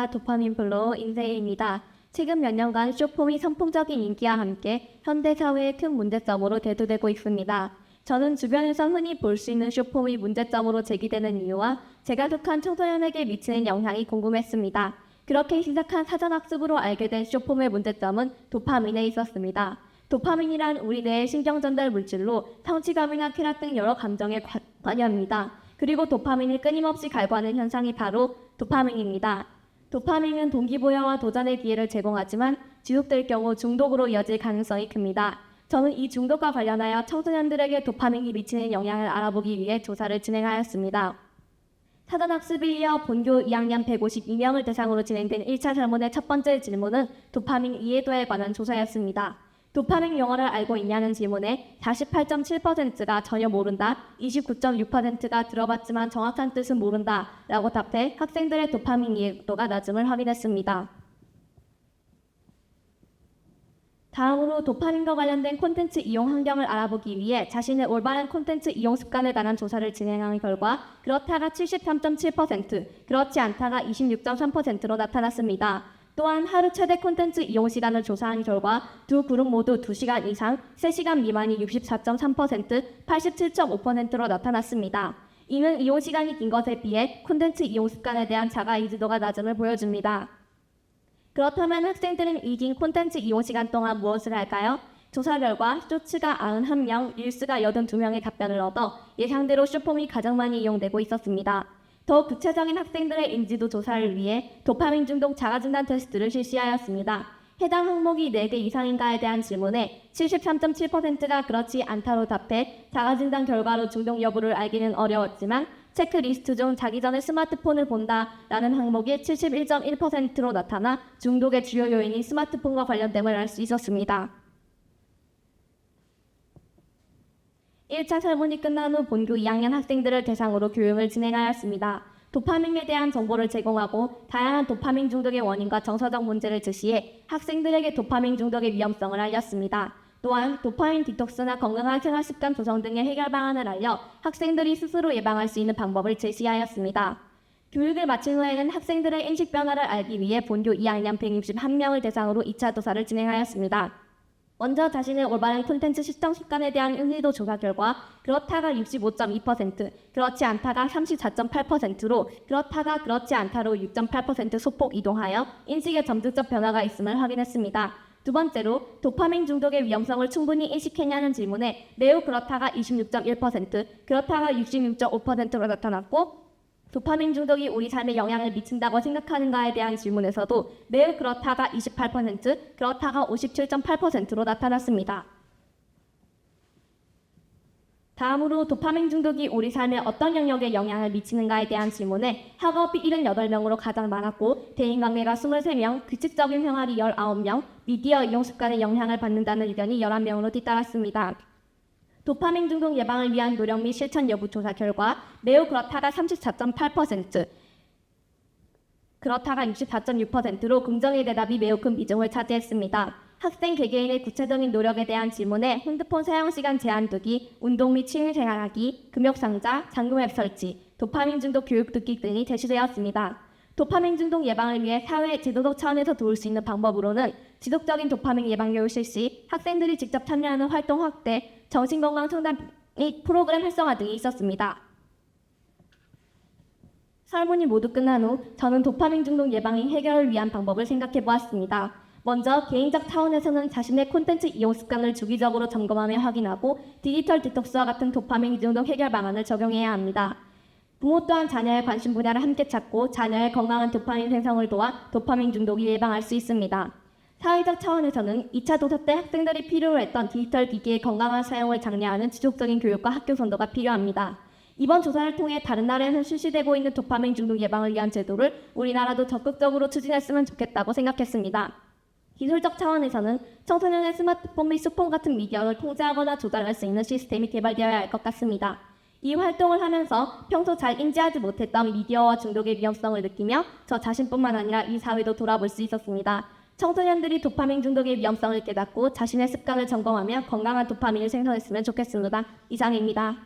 안녕하십니까. 도파민 블로거 인세희입니다. 최근 몇 년간 쇼폼이 선풍적인 인기와 함께 현대사회의 큰 문제점으로 대두되고 있습니다. 저는 주변에서 흔히 볼 수 있는 쇼폼이 문제점으로 제기되는 이유와 제가 속한 청소년에게 미치는 영향이 궁금했습니다. 그렇게 시작한 사전학습으로 알게 된 쇼폼의 문제점은 도파민에 있었습니다. 도파민이란 우리 뇌의 신경전달 물질로 성취감이나 쾌락 등 여러 감정에 관여합니다. 그리고 도파민을 끊임없이 갈구하는 현상이 바로 도파민입니다. 도파민은 동기부여와 도전의 기회를 제공하지만 지속될 경우 중독으로 이어질 가능성이 큽니다. 저는 이 중독과 관련하여 청소년들에게 도파민이 미치는 영향을 알아보기 위해 조사를 진행하였습니다. 사전학습에 이어 본교 2학년 152명을 대상으로 진행된 1차 설문의 첫 번째 질문은 도파민 이해도에 관한 조사였습니다. 도파민 용어를 알고 있냐는 질문에 48.7%가 전혀 모른다, 29.6%가 들어봤지만 정확한 뜻은 모른다 라고 답해 학생들의 도파민 이해도가 낮음을 확인했습니다. 다음으로 도파민과 관련된 콘텐츠 이용 환경을 알아보기 위해 자신의 올바른 콘텐츠 이용 습관에 관한 조사를 진행한 결과 그렇다가 73.7%, 그렇지 않다가 26.3%로 나타났습니다. 또한 하루 최대 콘텐츠 이용 시간을 조사한 결과 두 그룹 모두 2시간 이상, 3시간 미만이 64.3%, 87.5%로 나타났습니다. 이는 이용 시간이 긴 것에 비해 콘텐츠 이용 습관에 대한 자가 인지도가 낮음을 보여줍니다. 그렇다면 학생들은 이 긴 콘텐츠 이용 시간 동안 무엇을 할까요? 조사 결과 쇼츠가 91명, 릴스가 82명의 답변을 얻어 예상대로 쇼폼이 가장 많이 이용되고 있었습니다. 더 구체적인 학생들의 인지도 조사를 위해 도파민 중독 자가진단 테스트를 실시하였습니다. 해당 항목이 4개 이상인가에 대한 질문에 73.7%가 그렇지 않다로 답해 자가진단 결과로 중독 여부를 알기는 어려웠지만 체크리스트 중 자기 전에 스마트폰을 본다라는 항목이 71.1%로 나타나 중독의 주요 요인이 스마트폰과 관련됨을 알 수 있었습니다. 1차 설문이 끝난 후 본교 2학년 학생들을 대상으로 교육을 진행하였습니다. 도파민에 대한 정보를 제공하고 다양한 도파민 중독의 원인과 정서적 문제를 제시해 학생들에게 도파민 중독의 위험성을 알렸습니다. 또한 도파민 디톡스나 건강한 생활습관 조성 등의 해결 방안을 알려 학생들이 스스로 예방할 수 있는 방법을 제시하였습니다. 교육을 마친 후에는 학생들의 인식 변화를 알기 위해 본교 2학년 161명을 대상으로 2차 조사를 진행하였습니다. 먼저 자신의 올바른 콘텐츠 시청 습관에 대한 인지도 조사 결과 그렇다가 65.2%, 그렇지 않다가 34.8%로 그렇다가 그렇지 않다로 6.8% 소폭 이동하여 인식에 점진적 변화가 있음을 확인했습니다. 두 번째로 도파민 중독의 위험성을 충분히 인식했냐는 질문에 매우 그렇다가 26.1%, 그렇다가 66.5%로 나타났고 도파민 중독이 우리 삶에 영향을 미친다고 생각하는가에 대한 질문에서도 매우 그렇다가 28%, 그렇다가 57.8%로 나타났습니다. 다음으로 도파민 중독이 우리 삶에 어떤 영역에 영향을 미치는가에 대한 질문에 학업이 78명으로 가장 많았고 대인관계가 23명, 규칙적인 생활이 19명, 미디어 이용 습관에 영향을 받는다는 의견이 11명으로 뒤따랐습니다. 도파민 중독 예방을 위한 노력 및 실천 여부 조사 결과 매우 그렇다가 34.8%, 그렇다가 64.6%로 긍정의 대답이 매우 큰 비중을 차지했습니다. 학생 개개인의 구체적인 노력에 대한 질문에 핸드폰 사용시간 제한 두기, 운동 및 취미생활하기, 금욕상자, 잠금앱 설치, 도파민 중독 교육 듣기 등이 제시되었습니다. 도파민 중독 예방을 위해 사회 제도적 차원에서 도울 수 있는 방법으로는 지속적인 도파민 예방 교육 실시, 학생들이 직접 참여하는 활동 확대, 정신건강 상담 및 프로그램 활성화 등이 있었습니다. 설문이 모두 끝난 후 저는 도파민 중독 예방의 해결을 위한 방법을 생각해 보았습니다. 먼저 개인적 차원에서는 자신의 콘텐츠 이용 습관을 주기적으로 점검하며 확인하고 디지털 디톡스와 같은 도파민 중독 해결 방안을 적용해야 합니다. 부모 또한 자녀의 관심 분야를 함께 찾고 자녀의 건강한 도파민 생성을 도와 도파민 중독을 예방할 수 있습니다. 사회적 차원에서는 2차 조사 때 학생들이 필요로 했던 디지털 기기의 건강한 사용을 장려하는 지속적인 교육과 학교 선도가 필요합니다. 이번 조사를 통해 다른 나라에서 실시되고 있는 도파민 중독 예방을 위한 제도를 우리나라도 적극적으로 추진했으면 좋겠다고 생각했습니다. 기술적 차원에서는 청소년의 스마트폰 및 수폰 같은 미디어를 통제하거나 조달할 수 있는 시스템이 개발되어야 할 것 같습니다. 이 활동을 하면서 평소 잘 인지하지 못했던 미디어와 중독의 위험성을 느끼며 저 자신뿐만 아니라 이 사회도 돌아볼 수 있었습니다. 청소년들이 도파민 중독의 위험성을 깨닫고 자신의 습관을 점검하며 건강한 도파민을 생성했으면 좋겠습니다. 이상입니다.